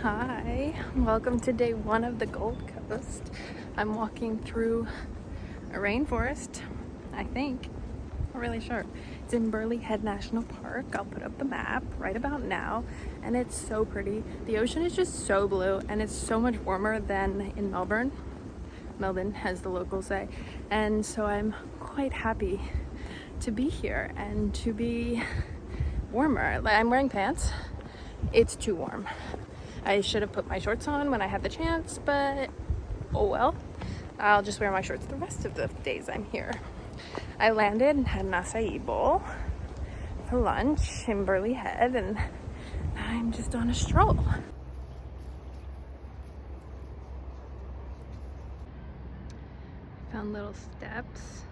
Hi, welcome to day one of the Gold Coast. I'm walking through a rainforest, I think. Not really sure. It's in Burleigh Head National Park. I'll put up the map right about now, and it's so pretty. The ocean is just so blue, and it's so much warmer than in Melbourne, as the locals say. And so I'm quite happy to be here and to be warmer. I'm wearing pants. It's too warm. I should have put my shorts on when I had the chance, but oh well. I'll just wear my shorts the rest of the days I'm here. I landed and had an acai bowl for lunch in Burleigh Head, and I'm just on a stroll. Found little steps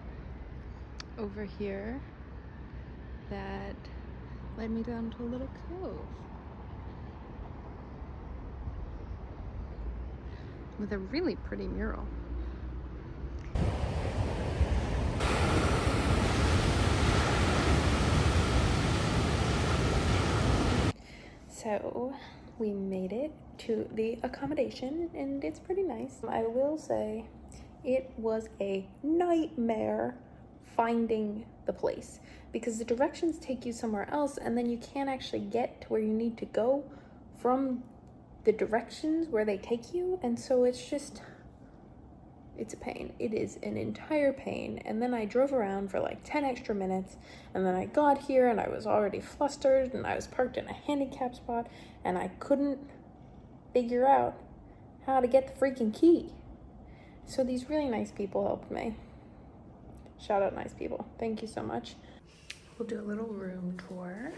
over here that led me down to a little cove with a really pretty mural. So we made it to the accommodation and it's pretty nice. I will say it was a nightmare finding the place because the directions take you somewhere else and then you can't actually get to where you need to go from the directions where they take you, and so it's a pain. It is an entire pain. And then I drove around for like 10 extra minutes, and then I got here and I was already flustered, and I was parked in a handicap spot and I couldn't figure out how to get the freaking key. So these really nice people helped me. Shout out nice people. Thank you so much. We'll do a little room tour.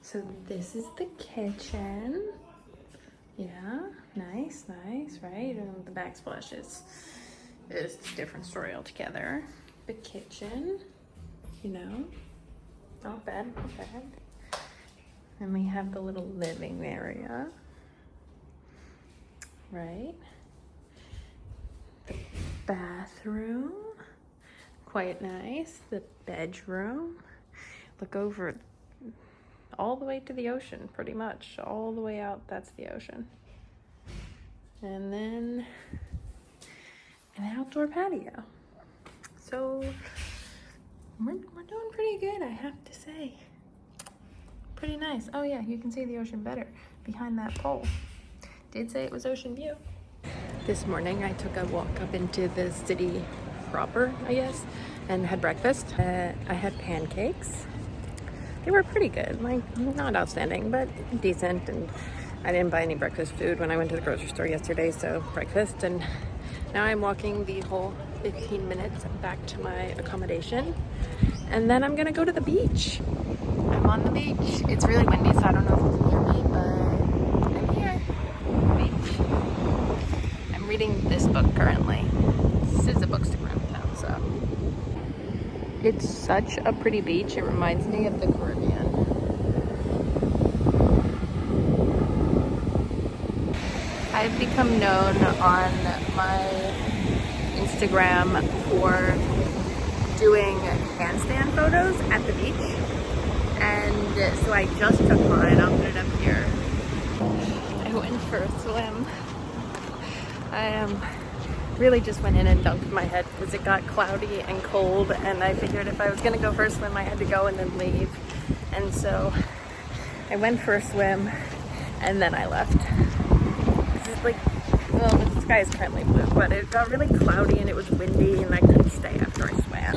So this is the kitchen. Yeah, nice, right? And the backsplash is a different story altogether. The kitchen, not bad. And we have the little living area, right? The bathroom, quite nice. The bedroom, look over all the way to the ocean, pretty much. All the way out, that's the ocean. And then an outdoor patio. So we're doing pretty good, I have to say. Pretty nice. Oh yeah, you can see the ocean better behind that pole. Did say it was ocean view. This morning I took a walk up into the city proper, I guess, and had breakfast. I had pancakes. They were pretty good, like not outstanding, but decent. And I didn't buy any breakfast food when I went to the grocery store yesterday, so breakfast. And now I'm walking the whole 15 minutes back to my accommodation. And then I'm gonna go to the beach. I'm on the beach. It's really windy, so I don't know if you can hear me, but I'm here. Beach. I'm reading this book currently. This is a bookstagram town, so. It's such a pretty beach. It reminds me of the Caribbean. I've become known on my Instagram for doing handstand photos at the beach. And so I just took mine. I'll put it up here. I went for a swim. Really just went in and dunked my head because it got cloudy and cold, and I figured if I was gonna go for a swim I had to go and then leave. And so I went for a swim and then I left. It's like, well, the sky is currently blue, but it got really cloudy and it was windy and I couldn't stay after I swam.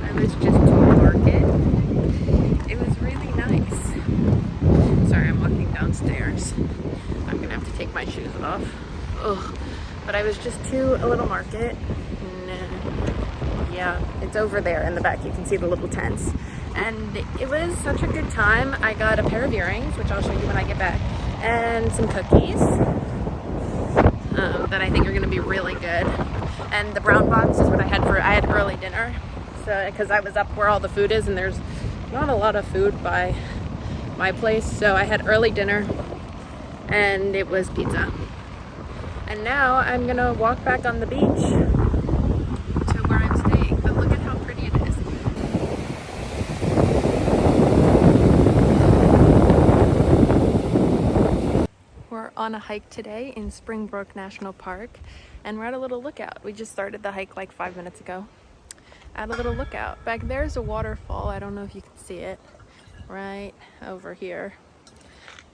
I was just to market. It was really nice. Sorry, I'm walking downstairs. I'm gonna have to take my shoes off. Ugh. But I was just to a little market. And, yeah, it's over there in the back. You can see the little tents. And it was such a good time. I got a pair of earrings, which I'll show you when I get back, and some cookies that I think are gonna be really good. And the brown box is what I had early dinner. So, because I was up where all the food is, and there's not a lot of food by my place, so I had early dinner and it was pizza. And now I'm gonna walk back on the beach to where I'm staying, but look at how pretty it is. on a hike today in Springbrook National Park, and we're at a little lookout. We just started the hike like 5 minutes ago. At a little lookout. Back there's a waterfall. I don't know if you can see it. Right over here.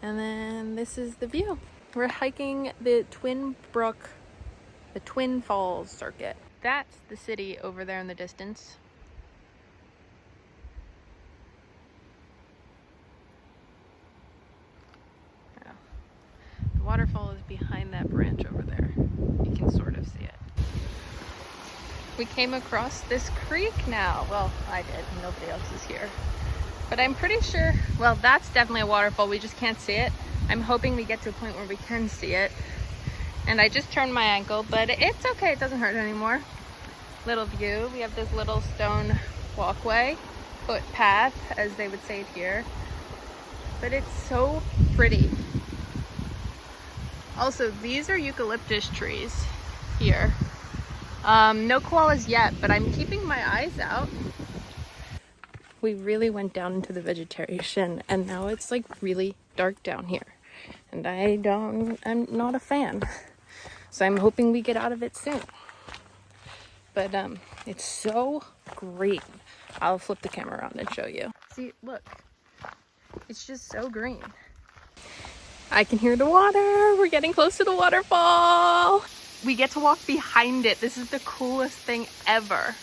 And then this is the view. We're hiking the Twin Falls circuit. That's the city over there in the distance. Oh. The waterfall is behind that branch over there. You can sort of see it. We came across this creek now. Well, I did. Nobody else is here. But I'm pretty sure, well, that's definitely a waterfall. We just can't see it. I'm hoping we get to a point where we can see it. And I just turned my ankle, but it's okay. It doesn't hurt anymore. Little view. We have this little stone walkway, footpath, as they would say it here. But it's so pretty. Also, these are eucalyptus trees here. No koalas yet, but I'm keeping my eyes out. We really went down into the vegetation, and now it's like really dark down here. And I'm not a fan. So I'm hoping we get out of it soon. But it's so green. I'll flip the camera around and show you. See, look. It's just so green. I can hear the water. We're getting close to the waterfall. We get to walk behind it. This is the coolest thing ever.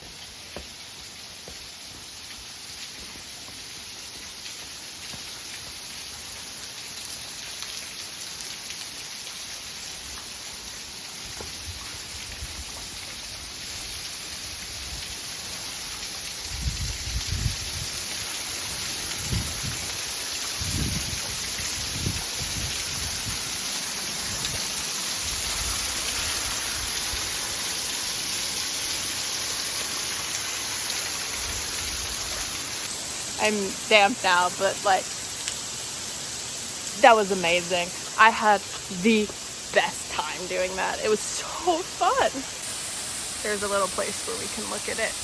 I'm damp now, but like, that was amazing. I had the best time doing that. It was so fun. There's a little place where we can look at it.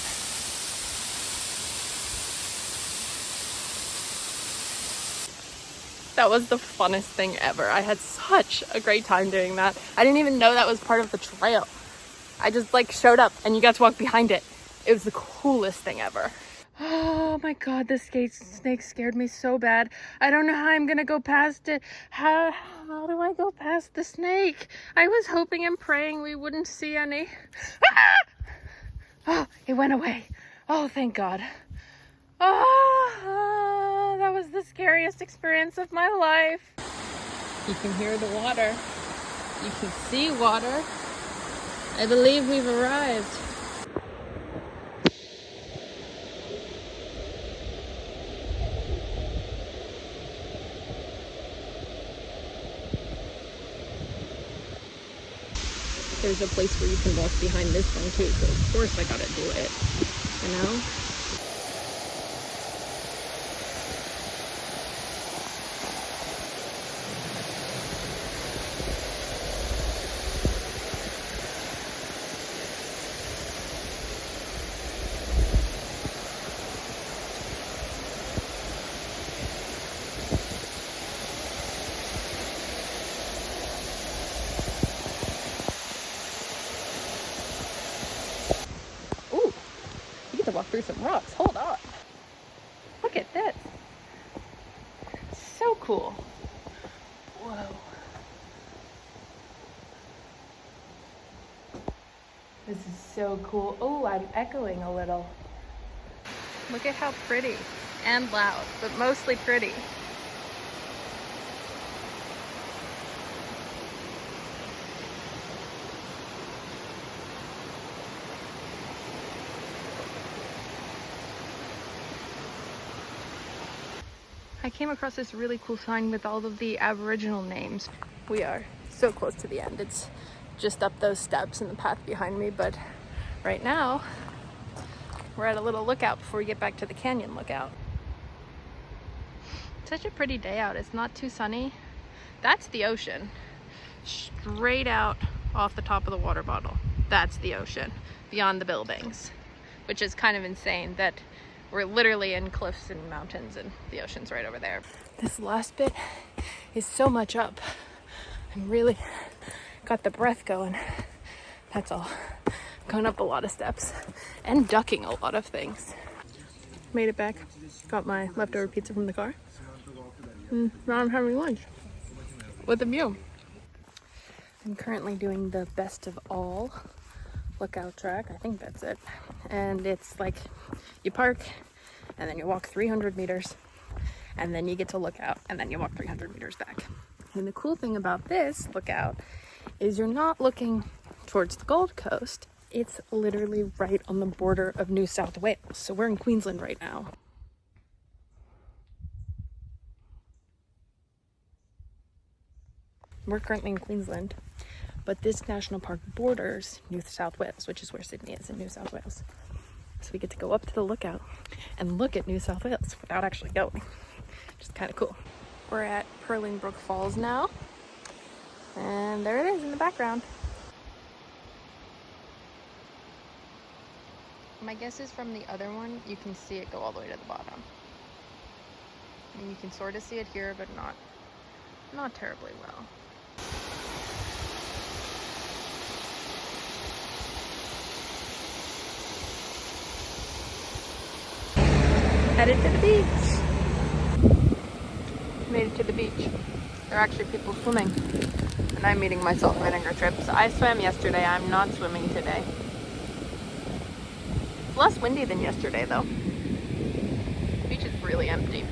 That was the funnest thing ever. I had such a great time doing that. I didn't even know that was part of the trail. I just like showed up and you got to walk behind it. It was the coolest thing ever. Oh my god, the snake scared me so bad. I don't know how I'm gonna go past it. How do I go past the snake? I was hoping and praying we wouldn't see any. Ah! Oh, it went away. Oh, thank God. Oh, that was the scariest experience of my life. You can hear the water. You can see water. I believe we've arrived. There's a place where you can walk behind this one too, so of course I gotta do it, you know? To walk through some rocks. Hold on. Look at this. So cool. Whoa. This is so cool. Oh, I'm echoing a little. Look at how pretty and loud, but mostly pretty. I came across this really cool sign with all of the Aboriginal names. We are so close to the end. It's just up those steps and the path behind me, but right now we're at a little lookout before we get back to the canyon lookout. Such a pretty day out. It's not too sunny. That's the ocean. Straight out off the top of the water bottle. That's the ocean beyond the buildings, which is kind of insane that we're literally in cliffs and mountains and the ocean's right over there. This last bit is so much up. and really got the breath going. That's all. Going up a lot of steps and ducking a lot of things. Made it back. Got my leftover pizza from the car. And now I'm having lunch with a view. I'm currently doing the best of all lookout track. I think that's it. And it's like you park and then you walk 300 meters and then you get to look out and then you walk 300 meters back. And the cool thing about this lookout is you're not looking towards the Gold Coast. It's literally right on the border of New South Wales. So we're in Queensland right now. We're currently in Queensland, but this national park borders New South Wales, which is where Sydney is in New South Wales. So we get to go up to the lookout and look at New South Wales without actually going, which is kind of cool. We're at Purlingbrook Falls now, and there it is in the background. My guess is from the other one, you can see it go all the way to the bottom. I mean, you can sort of see it here, but not terribly well. Headed to the beach. Made it to the beach. There are actually people swimming, and I'm eating my salt and vinegar chips. I swam yesterday. I'm not swimming today. It's less windy than yesterday, though. The beach is really empty.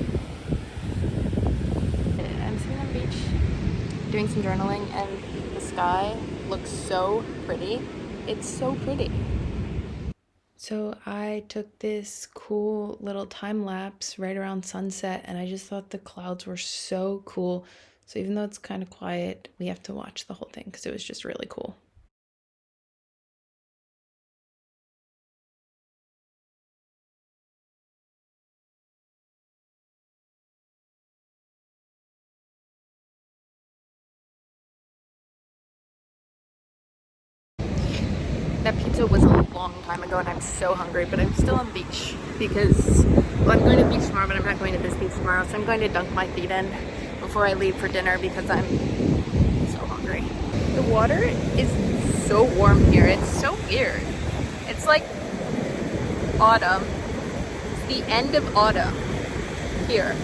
I'm sitting on the beach, doing some journaling, and the sky looks so pretty. It's so pretty. So I took this cool little time lapse right around sunset, and I just thought the clouds were so cool. So even though it's kind of quiet, we have to watch the whole thing because it was just really cool. That pizza was a long time ago and I'm so hungry, but I'm still on the beach because, well, I'm going to the beach tomorrow, but I'm not going to this beach tomorrow, so I'm going to dunk my feet in before I leave for dinner because I'm so hungry. The water is so warm here. It's so weird. It's like autumn. It's the end of autumn here.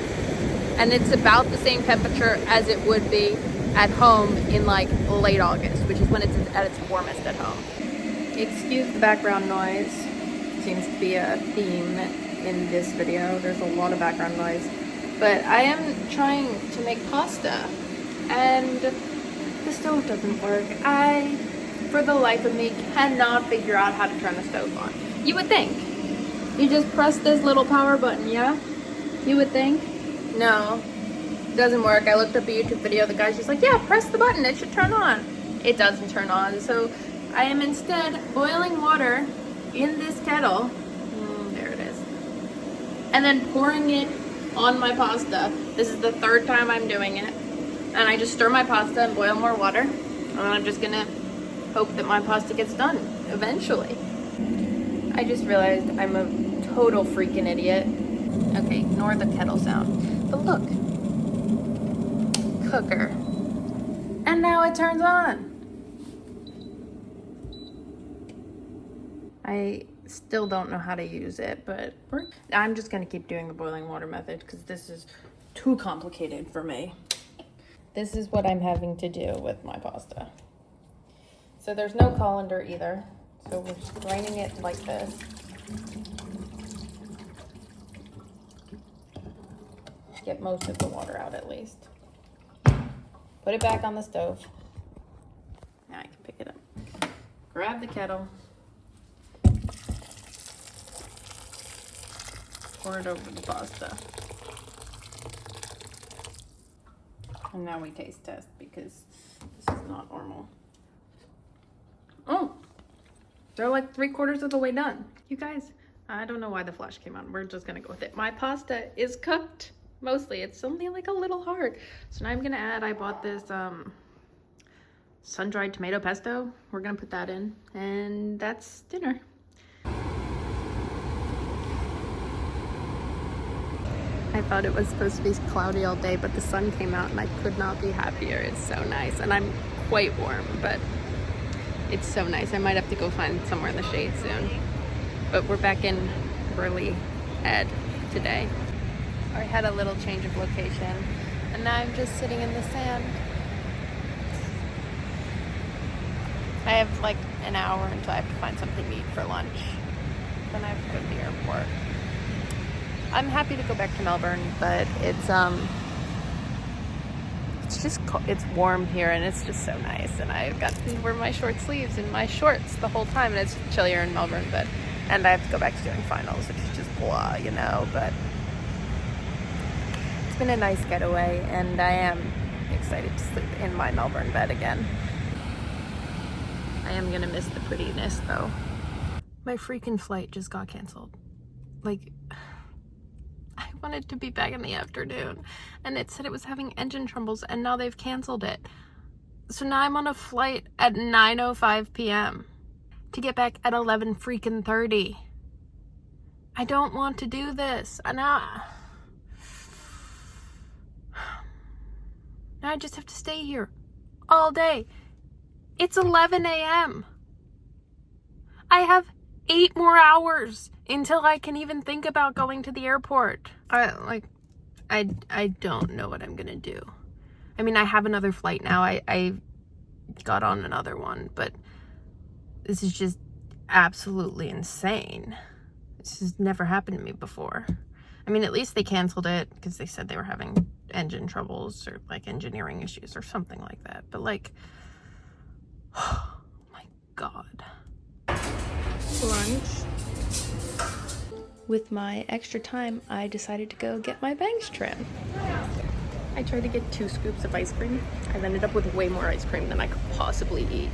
And it's about the same temperature as it would be at home in like late August, which is when it's at its warmest at home. Excuse the background noise. Seems to be a theme in this video. There's a lot of background noise. But I am trying to make pasta and the stove doesn't work. I, for the life of me, cannot figure out how to turn the stove on. You would think. You just press this little power button, yeah? You would think. No, it doesn't work. I looked up a YouTube video. The guy's just like, yeah, press the button. It should turn on. It doesn't turn on. So I am instead boiling water in this kettle. There it is. And then pouring it on my pasta. This is the third time I'm doing it. And I just stir my pasta and boil more water. And then I'm just gonna hope that my pasta gets done eventually. I just realized I'm a total freaking idiot. Okay, ignore the kettle sound. But look. Cooker. And now it turns on. I still don't know how to use it, but I'm just gonna keep doing the boiling water method because this is too complicated for me. This is what I'm having to do with my pasta. So there's no colander either. So we're just draining it like this. Get most of the water out at least. Put it back on the stove. Now I can pick it up. Grab the kettle. Pour it over the pasta. And now we taste test because this is not normal. Oh, they're like 3/4 of the way done. You guys, I don't know why the flash came on. We're just gonna go with it. My pasta is cooked, mostly. It's only like a little hard. So now I'm gonna add, I bought this sun-dried tomato pesto. We're gonna put that in and that's dinner. I I thought it was supposed to be cloudy all day, but the sun came out and I could not be happier. It's so nice, and I'm quite warm, but it's so nice. I might have to go find somewhere in the shade soon. But we're back in Burley Head today. I had a little change of location, and now I'm just sitting in the sand. I have like an hour until I have to find something to eat for lunch. Then I have to go to the airport. I'm happy to go back to Melbourne, but it's just it's warm here, and it's just so nice. And I got to wear my short sleeves and my shorts the whole time, and it's chillier in Melbourne, and I have to go back to doing finals, which is just blah, you know. But it's been a nice getaway, and I am excited to sleep in my Melbourne bed again. I am gonna miss the prettiness though. My freaking flight just got canceled. Like, I wanted to be back in the afternoon, and it said it was having engine troubles, and now they've canceled it. So now I'm on a flight at 9:05 p.m. to get back at 11 freaking 30. I don't want to do this. And now I just have to stay here all day. It's 11 a.m. I have 8 more hours until I can even think about going to the airport. I don't know what I'm gonna do. I mean, I have another flight now. I got on another one, but this is just absolutely insane. This has never happened to me before. I mean, at least they canceled it because they said they were having engine troubles or like engineering issues or something like that. But like, oh my God. Lunch. With my extra time, I decided to go get my bangs trimmed. I tried to get 2 scoops of ice cream. I've ended up with way more ice cream than I could possibly eat.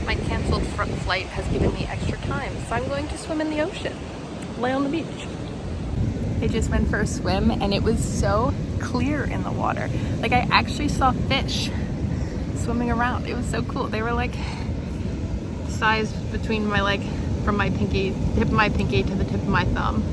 My canceled flight has given me extra time, so I'm going to swim in the ocean, lay on the beach. I just went for a swim, and it was so clear in the water. Like, I actually saw fish swimming around. It was so cool. They were like size between my like from my tip of my pinky to the tip of my thumb.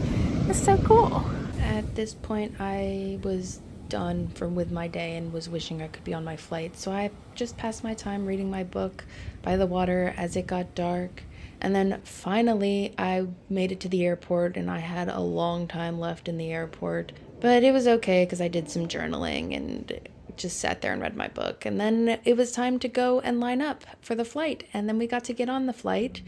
It's so cool. At this point, I was done with my day and was wishing I could be on my flight, so I just passed my time reading my book by the water as it got dark. And then finally I made it to the airport, and I had a long time left in the airport, but it was okay because I did some journaling and just sat there and read my book. And then it was time to go and line up for the flight, and then we got to get on the flight,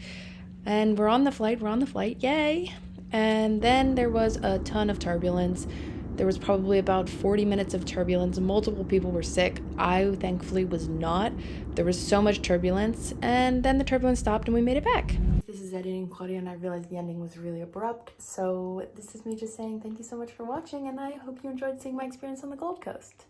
and we're on the flight, yay. And then there was a ton of turbulence. There was probably about 40 minutes of turbulence. Multiple people were sick. I thankfully was not. There was so much turbulence, and then the turbulence stopped and we made it back. This is editing Claudia, and I realized the ending was really abrupt, so this is me just saying thank you so much for watching, and I hope you enjoyed seeing my experience on the Gold Coast.